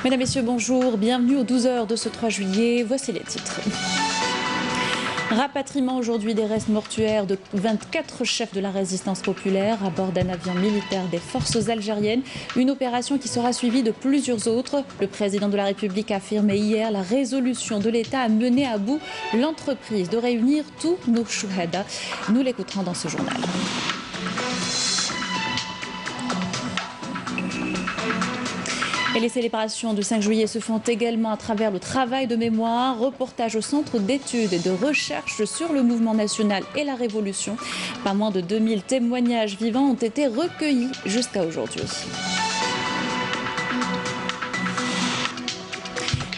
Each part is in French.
Mesdames, Messieurs, bonjour. Bienvenue aux 12 heures de ce 3 juillet. Voici les titres. Rapatriement aujourd'hui des restes mortuaires de 24 chefs de la résistance populaire à bord d'un avion militaire des forces algériennes. Une opération qui sera suivie de plusieurs autres. Le président de la République a affirmé hier la résolution de l'État à mener à bout l'entreprise de réunir tous nos chouhada. Nous l'écouterons dans ce journal. Et les célébrations du 5 juillet se font également à travers le travail de mémoire, reportage au Centre d'études et de recherche sur le mouvement national et la révolution. Pas moins de 2000 témoignages vivants ont été recueillis jusqu'à aujourd'hui.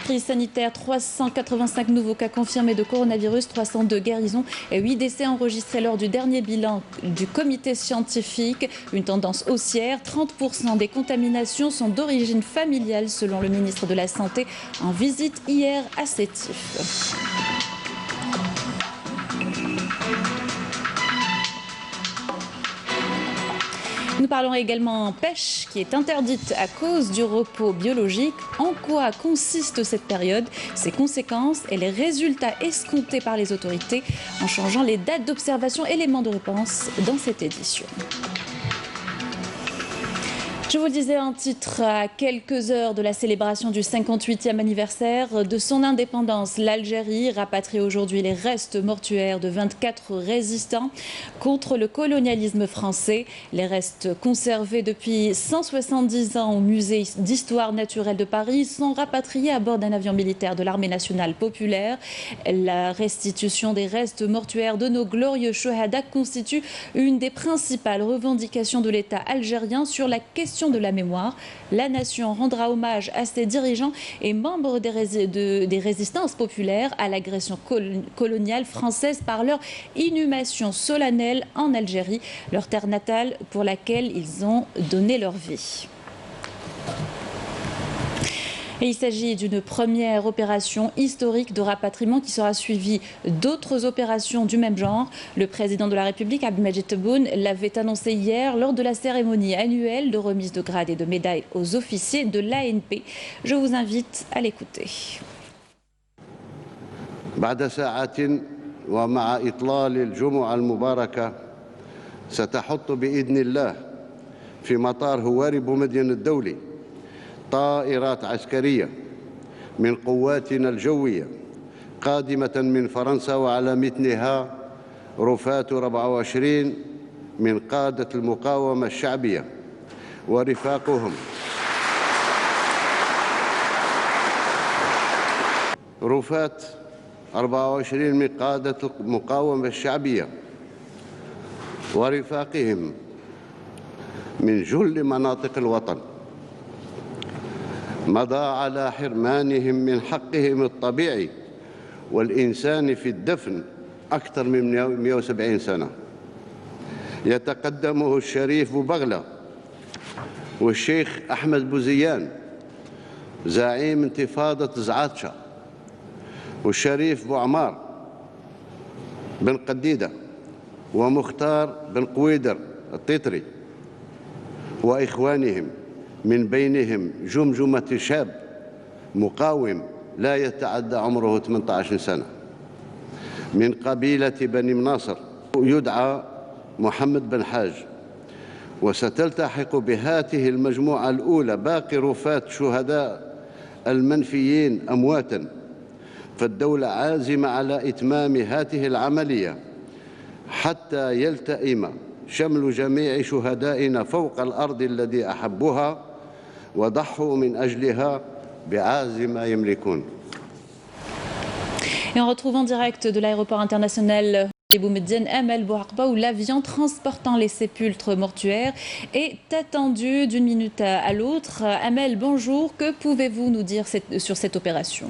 Crise sanitaire, 385 nouveaux cas confirmés de coronavirus, 302 guérisons et 8 décès enregistrés lors du dernier bilan du comité scientifique. Une tendance haussière, 30% des contaminations sont d'origine familiale selon le ministre de la Santé en visite hier à Sétif. Nous parlons également pêche qui est interdite à cause du repos biologique. En quoi consiste cette période, ses conséquences et les résultats escomptés par les autorités en changeant les dates d'observation, éléments de réponse dans cette édition. Je vous le disais en titre, à quelques heures de la célébration du 58e anniversaire de son indépendance, l'Algérie rapatrie aujourd'hui les restes mortuaires de 24 résistants contre le colonialisme français. Les restes conservés depuis 170 ans au musée d'histoire naturelle de Paris sont rapatriés à bord d'un avion militaire de l'armée nationale populaire. La restitution des restes mortuaires de nos glorieux chouhada constitue une des principales revendications de l'État algérien sur la question de la mémoire. La nation rendra hommage à ses dirigeants et membres des résistances populaires à l'agression coloniale française par leur inhumation solennelle en Algérie, leur terre natale pour laquelle ils ont donné leur vie. Et il s'agit d'une première opération historique de rapatriement qui sera suivie d'autres opérations du même genre. Le président de la République, Abdelmadjid Tebboune, l'avait annoncé hier lors de la cérémonie annuelle de remise de grades et de médailles aux officiers de l'ANP. Je vous invite à l'écouter. بعد ساعات ومع إطلال الجمعة المباركة ستحط بإذن الله في مطار هواري بومدين الدولي طائرات عسكرية من قواتنا الجوية قادمة من فرنسا وعلى متنها رفات 24 من قادة المقاومة الشعبية ورفاقهم رفات 24 من قادة المقاومة الشعبية ورفاقهم من جل مناطق الوطن مضى على حرمانهم من حقهم الطبيعي والإنسان في الدفن أكثر من 170 سنة. يتقدمه الشريف بوبغلة والشيخ أحمد بوزيان زعيم انتفاضة زعاتشا والشريف بوعمار بن قديدة ومختار بن قويدر الطيطري وإخوانهم من بينهم جمجمة شاب مقاوم لا يتعدى عمره 18 سنة من قبيلة بني مناصر يدعى محمد بن حاج. وستلتحق بهذه المجموعة الأولى باقي رفات شهداء المنفيين أمواتا. فالدولة عازمة على إتمام هذه العملية حتى يلتئم شمل جميع شهدائنا فوق الأرض الذي أحبوها وضحوا من أجلها بعز ما يملكون. Et on retrouve en direct de l'aéroport international Boumediene Amel Bouakba où l'avion transportant les sépulcres mortuaires est attendu d'une minute à l'autre. Amel, bonjour. Que pouvez-vous nous dire sur cette opération ?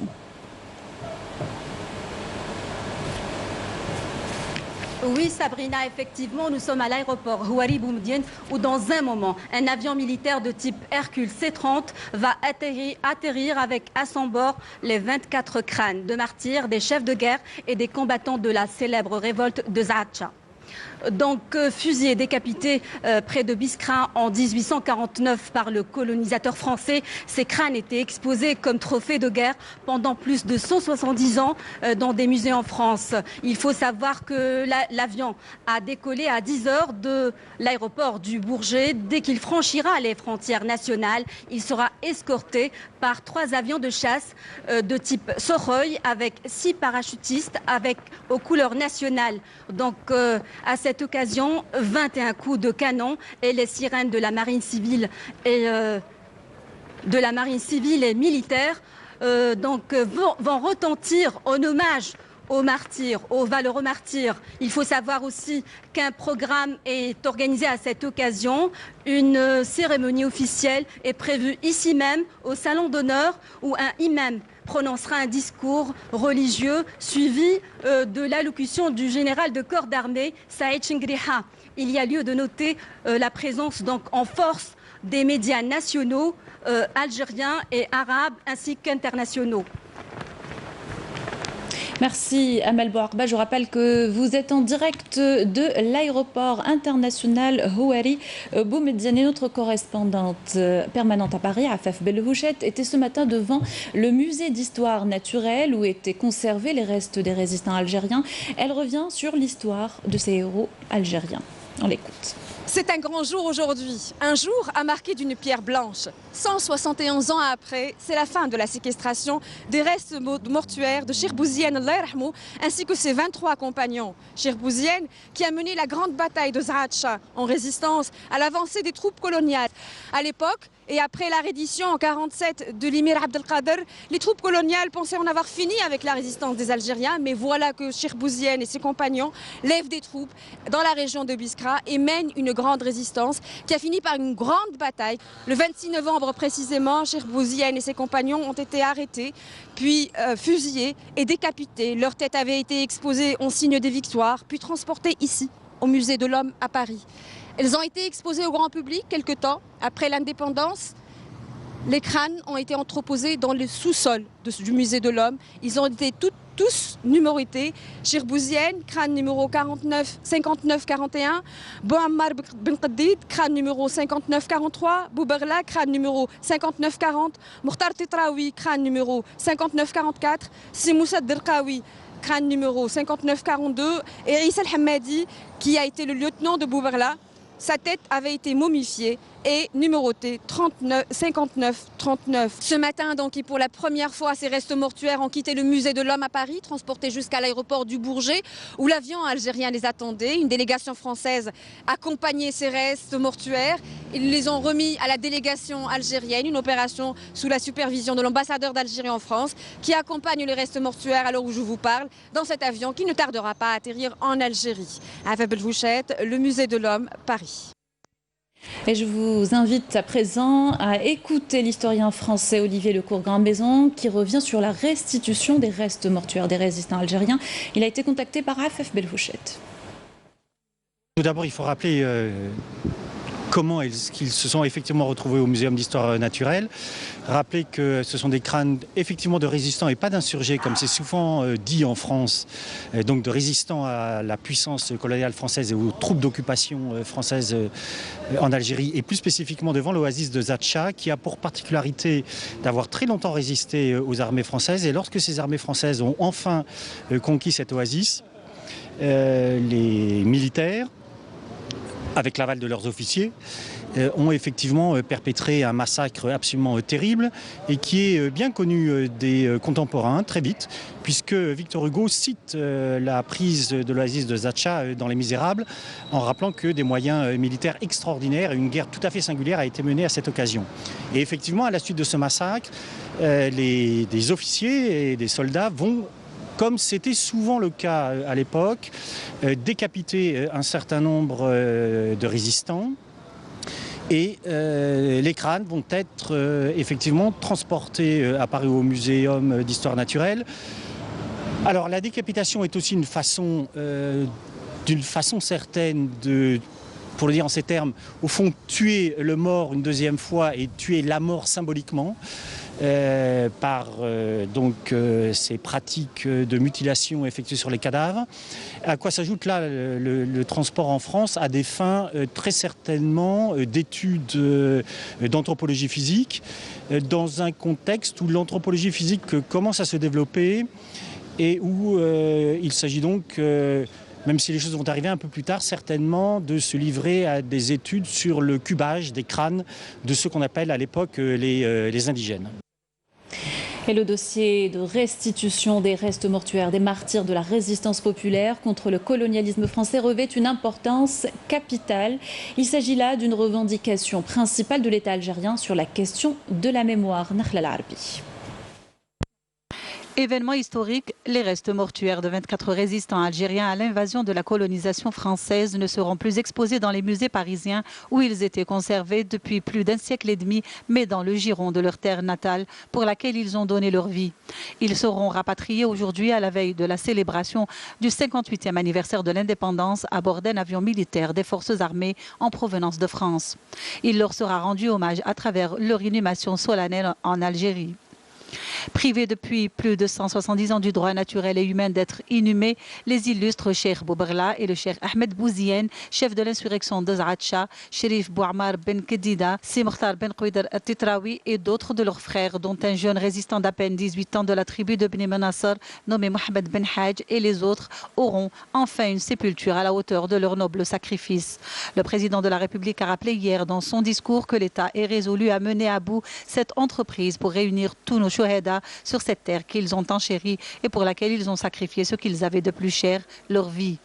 Oui, Sabrina, effectivement, nous sommes à l'aéroport Houari Boumediene où dans un moment, un avion militaire de type Hercule C-30 va atterrir avec à son bord les 24 crânes de martyrs, des chefs de guerre et des combattants de la célèbre révolte de Zaatcha. donc fusillés, décapités près de Biskra en 1849 par le colonisateur français. Ces crânes étaient exposés comme trophées de guerre pendant plus de 170 ans dans des musées en France. Il faut savoir que l'avion a décollé à 10 heures de l'aéroport du Bourget. Dès qu'il franchira les frontières nationales, il sera escorté par 3 avions de chasse de type Sukhoi avec 6 parachutistes aux couleurs nationales. Donc à cette occasion, 21 coups de canon et les sirènes de la marine civile et militaire vont retentir en hommage aux martyrs, aux valeureux martyrs. Il faut savoir aussi qu'un programme est organisé à cette occasion. Une cérémonie officielle est prévue ici même, au Salon d'honneur, où un imam prononcera un discours religieux suivi de l'allocution du général de corps d'armée, Saïd Chingriha. Il y a lieu de noter la présence donc en force des médias nationaux, algériens et arabes, ainsi qu'internationaux. Merci Amel Bouarba. Je rappelle que vous êtes en direct de l'aéroport international Houari Boumediene. Notre correspondante permanente à Paris, Afaf Belhouchet, était ce matin devant le musée d'histoire naturelle où étaient conservés les restes des résistants algériens. Elle revient sur l'histoire de ces héros algériens. On l'écoute. C'est un grand jour aujourd'hui, un jour à marquer d'une pierre blanche. 171 ans après, c'est la fin de la séquestration des restes mortuaires de Cheikh Bouziane, Allah yarhamou, ainsi que ses 23 compagnons. Cheikh Bouziane qui a mené la grande bataille de Zaatcha en résistance à l'avancée des troupes coloniales. À l'époque, et après la reddition en 1947 de l'émir Abdelkader, les troupes coloniales pensaient en avoir fini avec la résistance des Algériens, mais voilà que Cheikh Bouziane et ses compagnons lèvent des troupes dans la région de Biskra et mènent une grande résistance qui a fini par une grande bataille. Le 26 novembre précisément, Cheikh Bouziane et ses compagnons ont été arrêtés, puis fusillés et décapités. Leurs têtes avaient été exposées en signe des victoires, puis transportées ici, au musée de l'Homme à Paris. Elles ont été exposées au grand public quelque temps après l'indépendance. Les crânes ont été entreposés dans le sous-sol du musée de l'Homme. Ils ont été tous numérotés. Cheikh Bouziane, crâne numéro 5941. Bouammar Ben Qaddid, crâne numéro 5943. Bouberla, crâne numéro 5940. Mokhtar Titraoui, crâne numéro 5944. Simoussa Derkaoui, crâne numéro 5942. Et Issa El-Hamadi, qui a été le lieutenant de Bouberla. Sa tête avait été momifiée et numérotée 5939. Ce matin, donc, et pour la première fois, ces restes mortuaires ont quitté le musée de l'Homme à Paris, transportés jusqu'à l'aéroport du Bourget, où l'avion algérien les attendait. Une délégation française accompagnait ces restes mortuaires. Ils les ont remis à la délégation algérienne, une opération sous la supervision de l'ambassadeur d'Algérie en France, qui accompagne les restes mortuaires à l'heure où je vous parle, dans cet avion qui ne tardera pas à atterrir en Algérie. Afaf Belhouchet, le musée de l'Homme, Paris. Et je vous invite à présent à écouter l'historien français Olivier Lecourt-Grandmaison qui revient sur la restitution des restes mortuaires des résistants algériens. Il a été contacté par Afaf Belhouchet. Tout d'abord, il faut rappeler comment ils se sont effectivement retrouvés au Muséum d'histoire naturelle. Rappeler que ce sont des crânes effectivement de résistants et pas d'insurgés, comme c'est souvent dit en France, donc de résistants à la puissance coloniale française et aux troupes d'occupation françaises en Algérie, et plus spécifiquement devant l'oasis de Zaatcha, qui a pour particularité d'avoir très longtemps résisté aux armées françaises. Et lorsque ces armées françaises ont enfin conquis cette oasis, les militaires, avec l'aval de leurs officiers, ont effectivement perpétré un massacre absolument terrible et qui est bien connu des contemporains très vite, puisque Victor Hugo cite la prise de l'oasis de Zaatcha dans Les Misérables, en rappelant que des moyens militaires extraordinaires et une guerre tout à fait singulière a été menée à cette occasion. Et effectivement, à la suite de ce massacre, des officiers et des soldats vont, comme c'était souvent le cas à l'époque, décapiter un certain nombre de résistants. Et les crânes vont être effectivement transportés à Paris au Muséum d'histoire naturelle. Alors la décapitation est aussi une façon certaine de, pour le dire en ces termes, au fond tuer le mort une deuxième fois et tuer la mort symboliquement. par ces pratiques de mutilation effectuées sur les cadavres. À quoi s'ajoute là le transport en France à des fins très certainement d'études d'anthropologie physique, dans un contexte où l'anthropologie physique commence à se développer et où il s'agit donc, même si les choses vont arriver un peu plus tard, certainement de se livrer à des études sur le cubage des crânes de ceux qu'on appelle à l'époque les indigènes. Et le dossier de restitution des restes mortuaires des martyrs de la résistance populaire contre le colonialisme français revêt une importance capitale. Il s'agit là d'une revendication principale de l'État algérien sur la question de la mémoire. Nakhla Larbi. Événement historique, les restes mortuaires de 24 résistants algériens à l'invasion de la colonisation française ne seront plus exposés dans les musées parisiens où ils étaient conservés depuis plus d'un siècle et demi, mais dans le giron de leur terre natale pour laquelle ils ont donné leur vie. Ils seront rapatriés aujourd'hui à la veille de la célébration du 58e anniversaire de l'indépendance à bord d'un avion militaire des forces armées en provenance de France. Il leur sera rendu hommage à travers leur inhumation solennelle en Algérie. Privés depuis plus de 170 ans du droit naturel et humain d'être inhumés, les illustres Cheikh Boubrla et le Cheikh Ahmed Bouziane, chef de l'insurrection de Zaatcha, Sherif Bouamar Ben Kedida, Simkhtar Ben Kouidar Titraoui et d'autres de leurs frères, dont un jeune résistant d'à peine 18 ans de la tribu de Bni Manassar, nommé Mohamed Ben Hadj, et les autres auront enfin une sépulture à la hauteur de leur noble sacrifice. Le président de la République a rappelé hier dans son discours que l'État est résolu à mener à bout cette entreprise pour réunir tous nos Chouhada sur cette terre qu'ils ont enchérie et pour laquelle ils ont sacrifié ce qu'ils avaient de plus cher, leur vie.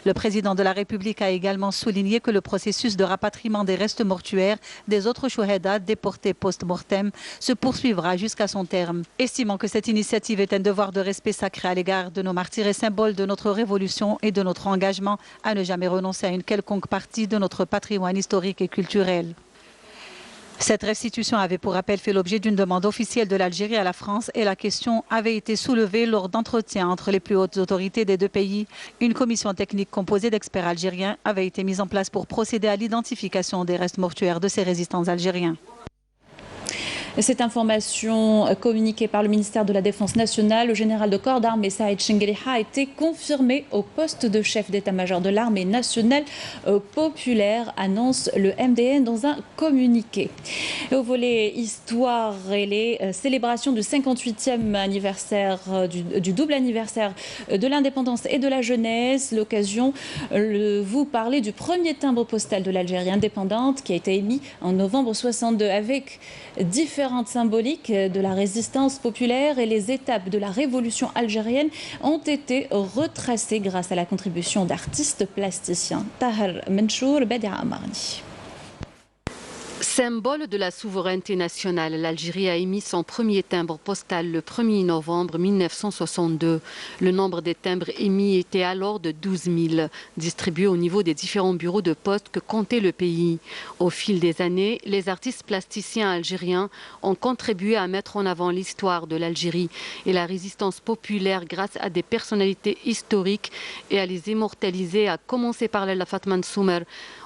Le président de la République a également souligné que le processus de rapatriement des restes mortuaires des autres Chouhada déportés post-mortem se poursuivra jusqu'à son terme, estimant que cette initiative est un devoir de respect sacré à l'égard de nos martyrs et symbole de notre révolution et de notre engagement à ne jamais renoncer à une quelconque partie de notre patrimoine historique et culturel. Cette restitution avait pour rappel fait l'objet d'une demande officielle de l'Algérie à la France et la question avait été soulevée lors d'entretiens entre les plus hautes autorités des deux pays. Une commission technique composée d'experts algériens avait été mise en place pour procéder à l'identification des restes mortuaires de ces résistants algériens. Cette information communiquée par le ministère de la Défense nationale, le général de corps d'armée Saïd Chengueliha a été confirmé au poste de chef d'état-major de l'armée nationale populaire, annonce le MDN dans un communiqué. Et au volet histoire et les célébrations du 58e anniversaire, du double anniversaire de l'indépendance et de la jeunesse, l'occasion de vous parler du premier timbre postal de l'Algérie indépendante qui a été émis en novembre 62 avec différentes symboliques de la résistance populaire et les étapes de la révolution algérienne ont été retracées grâce à la contribution d'artistes plasticiens. Tahar Menchour, Badia Amarni. Symbole de la souveraineté nationale, l'Algérie a émis son premier timbre postal le 1er novembre 1962. Le nombre des timbres émis était alors de 12 000, distribués au niveau des différents bureaux de poste que comptait le pays. Au fil des années, les artistes plasticiens algériens ont contribué à mettre en avant l'histoire de l'Algérie et la résistance populaire grâce à des personnalités historiques et à les immortaliser, à commencer par Lalla Fatma Nsoumer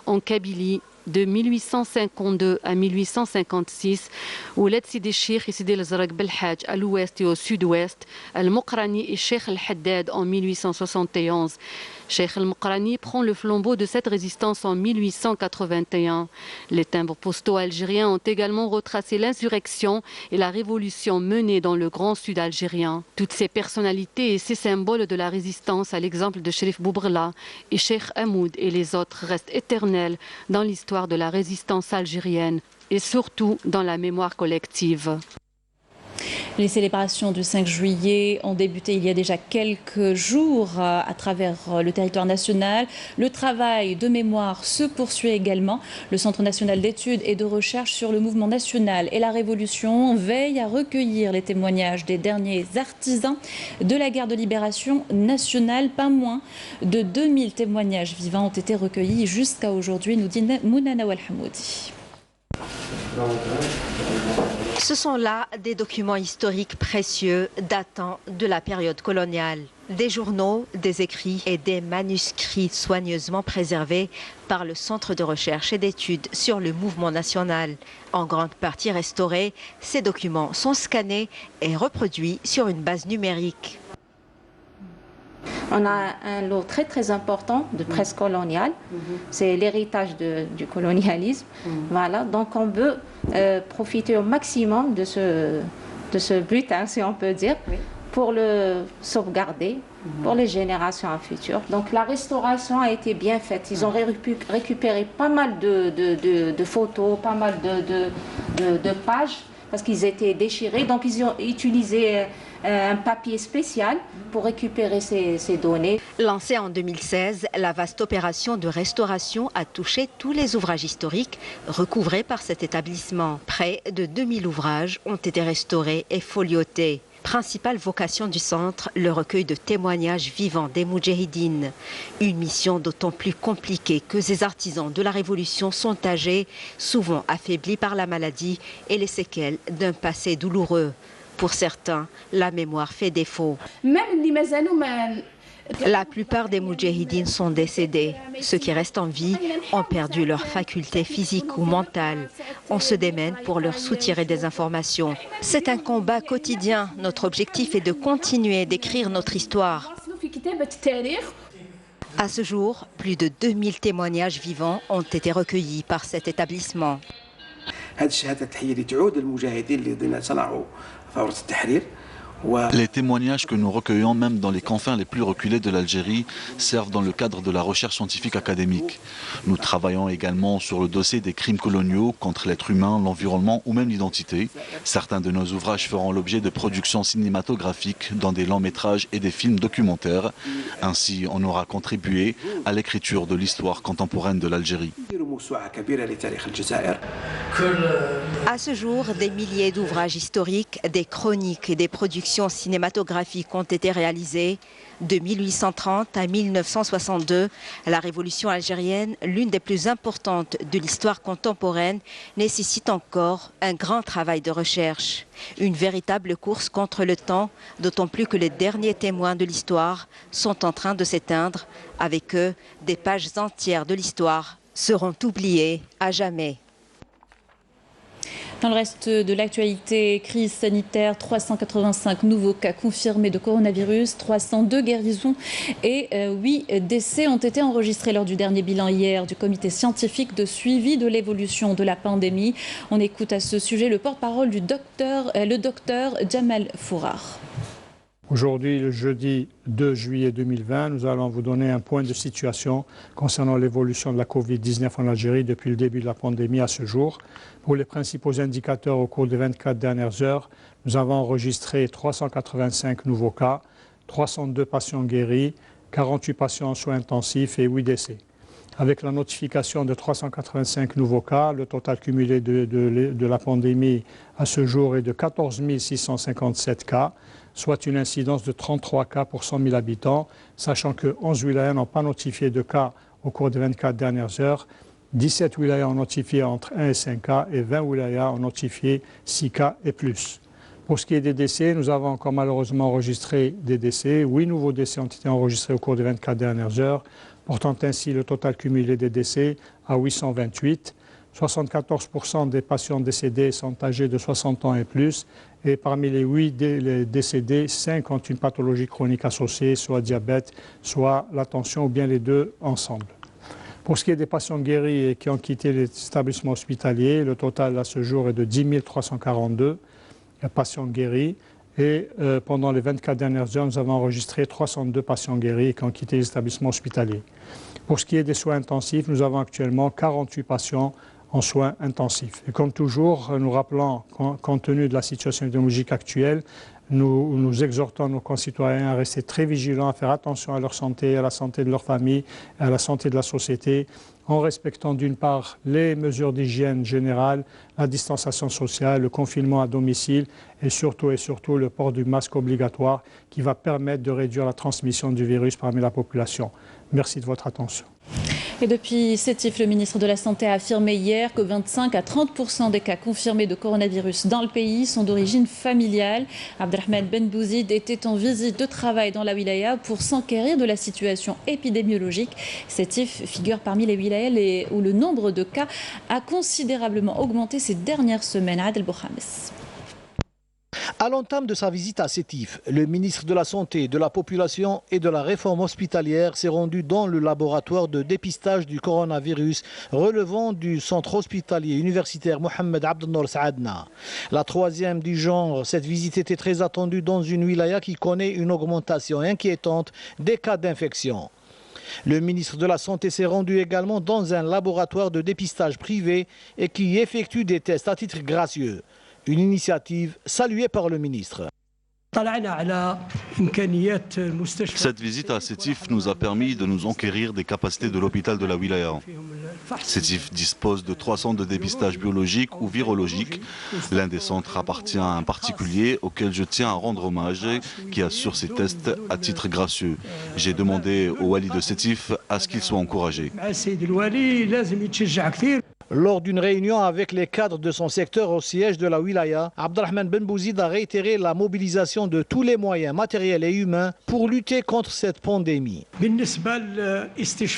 en Kabylie, de 1852 à 1856, Ouled Sidi Cheikh et Sidi El-Zraq Belhadj à l'ouest et au sud-ouest, Al-Mokrani et Cheikh El-Haddad en 1871. Cheikh El-Mokrani prend le flambeau de cette résistance en 1881. Les timbres postaux algériens ont également retracé l'insurrection et la révolution menée dans le grand sud algérien. Toutes ces personnalités et ces symboles de la résistance, à l'exemple de Cherif Boubrla et Cheikh Hamoud et les autres, restent éternels dans l'histoire de la résistance algérienne et surtout dans la mémoire collective. Les célébrations du 5 juillet ont débuté il y a déjà quelques jours à travers le territoire national. Le travail de mémoire se poursuit également. Le Centre national d'études et de recherche sur le mouvement national et la révolution veille à recueillir les témoignages des derniers artisans de la guerre de libération nationale. Pas moins de 2000 témoignages vivants ont été recueillis jusqu'à aujourd'hui, nous dit Mouna Nawal Hamoudi. Ce sont là des documents historiques précieux datant de la période coloniale. Des journaux, des écrits et des manuscrits soigneusement préservés par le Centre de recherche et d'études sur le mouvement national. En grande partie restaurés, ces documents sont scannés et reproduits sur une base numérique. On a un lot très important de presse coloniale. C'est l'héritage du colonialisme. Voilà, donc on veut profiter au maximum de ce butin, si on peut dire, pour le sauvegarder pour les générations futures. Donc la restauration a été bien faite. Ils ont récupéré pas mal de photos, pas mal de pages, parce qu'ils étaient déchirés. Donc ils ont utilisé un papier spécial pour récupérer ces données. Lancée en 2016, la vaste opération de restauration a touché tous les ouvrages historiques recouvrés par cet établissement. Près de 2000 ouvrages ont été restaurés et foliotés. Principale vocation du centre, le recueil de témoignages vivants des Moudjahidines. Une mission d'autant plus compliquée que ces artisans de la Révolution sont âgés, souvent affaiblis par la maladie et les séquelles d'un passé douloureux. Pour certains, la mémoire fait défaut. La plupart des Moudjahidines sont décédés. Ceux qui restent en vie ont perdu leurs facultés physiques ou mentales. On se démène pour leur soutirer des informations. C'est un combat quotidien. Notre objectif est de continuer d'écrire notre histoire. À ce jour, plus de 2000 témoignages vivants ont été recueillis par cet établissement. Les témoignages que nous recueillons, même dans les confins les plus reculés de l'Algérie, servent dans le cadre de la recherche scientifique académique. Nous travaillons également sur le dossier des crimes coloniaux contre l'être humain, l'environnement ou même l'identité. Certains de nos ouvrages feront l'objet de productions cinématographiques dans des longs métrages et des films documentaires. Ainsi, on aura contribué à l'écriture de l'histoire contemporaine de l'Algérie. À ce jour, des milliers d'ouvrages historiques, des chroniques et des productions cinématographiques ont été réalisées. De 1830 à 1962, la révolution algérienne, l'une des plus importantes de l'histoire contemporaine, nécessite encore un grand travail de recherche. Une véritable course contre le temps, d'autant plus que les derniers témoins de l'histoire sont en train de s'éteindre. Avec eux, des pages entières de l'histoire seront oubliées à jamais. Dans le reste de l'actualité, crise sanitaire, 385 nouveaux cas confirmés de coronavirus, 302 guérisons et 8 décès ont été enregistrés lors du dernier bilan hier du comité scientifique de suivi de l'évolution de la pandémie. On écoute à ce sujet le porte-parole du docteur Jamal Fourar. Aujourd'hui, le jeudi 2 juillet 2020, nous allons vous donner un point de situation concernant l'évolution de la Covid-19 en Algérie depuis le début de la pandémie à ce jour. Pour les principaux indicateurs au cours des 24 dernières heures, nous avons enregistré 385 nouveaux cas, 302 patients guéris, 48 patients en soins intensifs et 8 décès. Avec la notification de 385 nouveaux cas, le total cumulé de la pandémie à ce jour est de 14 657 cas, soit une incidence de 33 cas pour 100 000 habitants, sachant que 11 wilayas n'ont pas notifié de cas au cours des 24 dernières heures, 17 wilayas ont notifié entre 1 et 5 cas et 20 wilayas ont notifié 6 cas et plus. Pour ce qui est des décès, nous avons encore malheureusement enregistré des décès. 8 nouveaux décès ont été enregistrés au cours des 24 dernières heures, portant ainsi le total cumulé des décès à 828. 74% des patients décédés sont âgés de 60 ans et plus. Et parmi les 8 décédés, 5 ont une pathologie chronique associée, soit diabète, soit la tension ou bien les deux ensemble. Pour ce qui est des patients guéris et qui ont quitté les établissements hospitaliers, le total à ce jour est de 10 342 patients guéris. Et pendant les 24 dernières heures, nous avons enregistré 302 patients guéris qui ont quitté les établissements hospitaliers. Pour ce qui est des soins intensifs, nous avons actuellement 48 patients en soins intensifs. Et comme toujours, nous rappelons, compte tenu de la situation épidémiologique actuelle, nous exhortons nos concitoyens à rester très vigilants, à faire attention à leur santé, à la santé de leur famille, à la santé de la société, en respectant d'une part les mesures d'hygiène générale, la distanciation sociale, le confinement à domicile et surtout le port du masque obligatoire qui va permettre de réduire la transmission du virus parmi la population. Merci de votre attention. Et depuis Sétif, le ministre de la Santé a affirmé hier que 25 à 30% des cas confirmés de coronavirus dans le pays sont d'origine familiale. Abdelrahman Ben Bouzid était en visite de travail dans la wilaya pour s'enquérir de la situation épidémiologique. Sétif figure parmi les wilayas où le nombre de cas a considérablement augmenté ces dernières semaines. Adel Bouhames. À l'entame de sa visite à Sétif, le ministre de la Santé, de la Population et de la Réforme hospitalière s'est rendu dans le laboratoire de dépistage du coronavirus relevant du centre hospitalier universitaire Mohamed Abdelnour Saadna. La troisième du genre, cette visite était très attendue dans une wilaya qui connaît une augmentation inquiétante des cas d'infection. Le ministre de la Santé s'est rendu également dans un laboratoire de dépistage privé et qui effectue des tests à titre gracieux. Une initiative saluée par le ministre. Cette visite à Sétif nous a permis de nous enquérir des capacités de l'hôpital de la wilaya. Sétif dispose de 3 centres de dépistage biologique ou virologique. L'un des centres appartient à un particulier auquel je tiens à rendre hommage, qui assure ces tests à titre gracieux. J'ai demandé au wali de Sétif à ce qu'il soit encouragé. Lors d'une réunion avec les cadres de son secteur au siège de la wilaya, Abdelrahman Ben Bouzid a réitéré la mobilisation de tous les moyens matériels et humains pour lutter contre cette pandémie.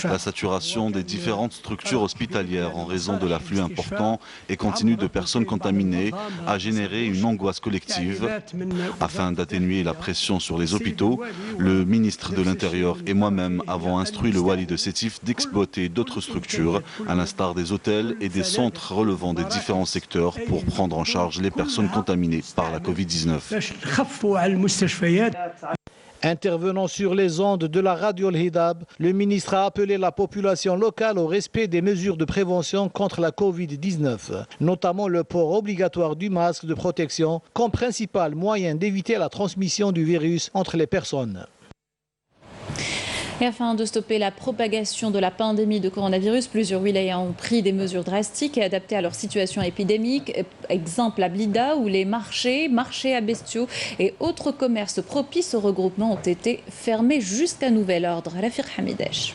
La saturation des différentes structures hospitalières en raison de l'afflux important et continu de personnes contaminées a généré une angoisse collective. Afin d'atténuer la pression sur les hôpitaux, le ministre de l'Intérieur et moi-même avons instruit le wali de Sétif d'exploiter d'autres structures, à l'instar des hôtels et des centres relevant des différents secteurs pour prendre en charge les personnes contaminées par la Covid-19. Intervenant sur les ondes de la radio Al-Hidab, le ministre a appelé la population locale au respect des mesures de prévention contre la Covid-19, notamment le port obligatoire du masque de protection comme principal moyen d'éviter la transmission du virus entre les personnes. Et afin de stopper la propagation de la pandémie de coronavirus, plusieurs wilayas ont pris des mesures drastiques et adaptées à leur situation épidémique. Exemple à Blida, où les marchés à bestiaux et autres commerces propices au regroupement ont été fermés jusqu'à nouvel ordre. Rafir Hamidesh.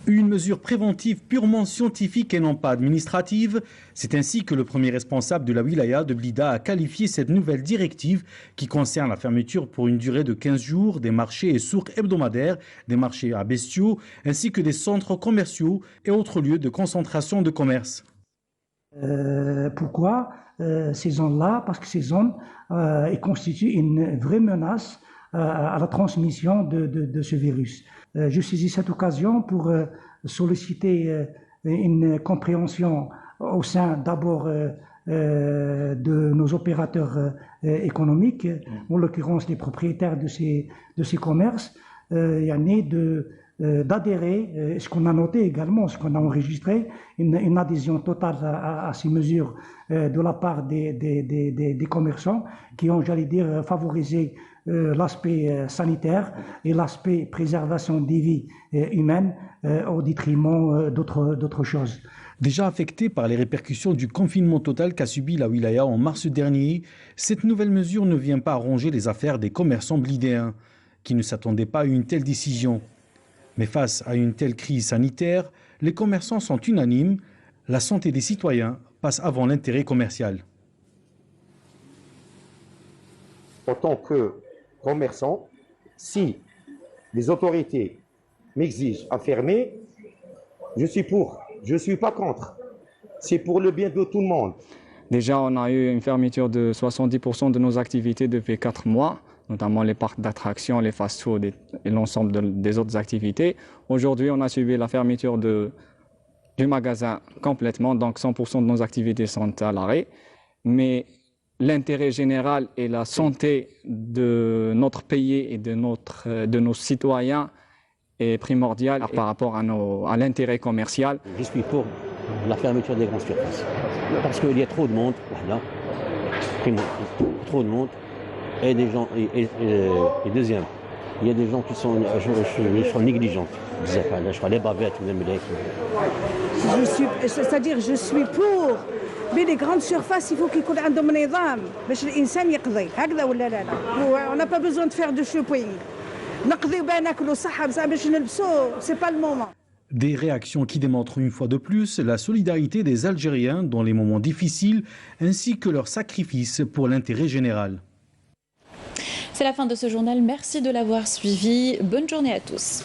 Une mesure préventive purement scientifique et non pas administrative. C'est ainsi que le premier responsable de la wilaya de Blida a qualifié cette nouvelle directive qui concerne la fermeture pour une durée de 15 jours des marchés et sourds hebdomadaires, des marchés à bestiaux, ainsi que des centres commerciaux et autres lieux de concentration de commerce. Pourquoi ces zones-là? Parce que ces zones constituent une vraie menace à la transmission de ce virus. Je saisis cette occasion pour solliciter une compréhension au sein d'abord de nos opérateurs économiques, en l'occurrence les propriétaires de ces commerces, d'adhérer, ce qu'on a noté également, ce qu'on a enregistré, une adhésion totale à ces mesures de la part des commerçants qui ont, j'allais dire, favorisé l'aspect sanitaire et l'aspect préservation des vies humaines au détriment d'autres choses. Déjà affectée par les répercussions du confinement total qu'a subi la wilaya en mars dernier, cette nouvelle mesure ne vient pas arranger les affaires des commerçants blidéens, qui ne s'attendaient pas à une telle décision. Mais face à une telle crise sanitaire, les commerçants sont unanimes, la santé des citoyens passe avant l'intérêt commercial. En tant que commerçant, si les autorités m'exigent à fermer, je suis pour, je ne suis pas contre. C'est pour le bien de tout le monde. Déjà, on a eu une fermeture de 70% de nos activités depuis 4 mois, notamment les parcs d'attractions, les fast-food et l'ensemble des autres activités. Aujourd'hui, on a subi la fermeture du magasin complètement, donc 100% de nos activités sont à l'arrêt. Mais l'intérêt général et la santé de notre pays et de nos citoyens est primordial par rapport à l'intérêt commercial. Je suis pour la fermeture des grandes surfaces parce qu'il y a trop de monde, voilà, trop de monde et des gens et deuxième, il y a des gens qui sont négligents. Les bavettes, c'est-à-dire je suis pour. Mais les grandes surfaces, il faut qu'il y ait un نظام باش الانسان يقضي هكذا ولا لا on n'a pas besoin de faire de shopping نقضي بقى ناكلوا صحه باش نلبسوا c'est pas le moment. Des réactions qui démontrent une fois de plus la solidarité des Algériens dans les moments difficiles ainsi que leur sacrifice pour l'intérêt général. C'est la fin de ce journal. Merci de l'avoir suivi. Bonne journée à tous.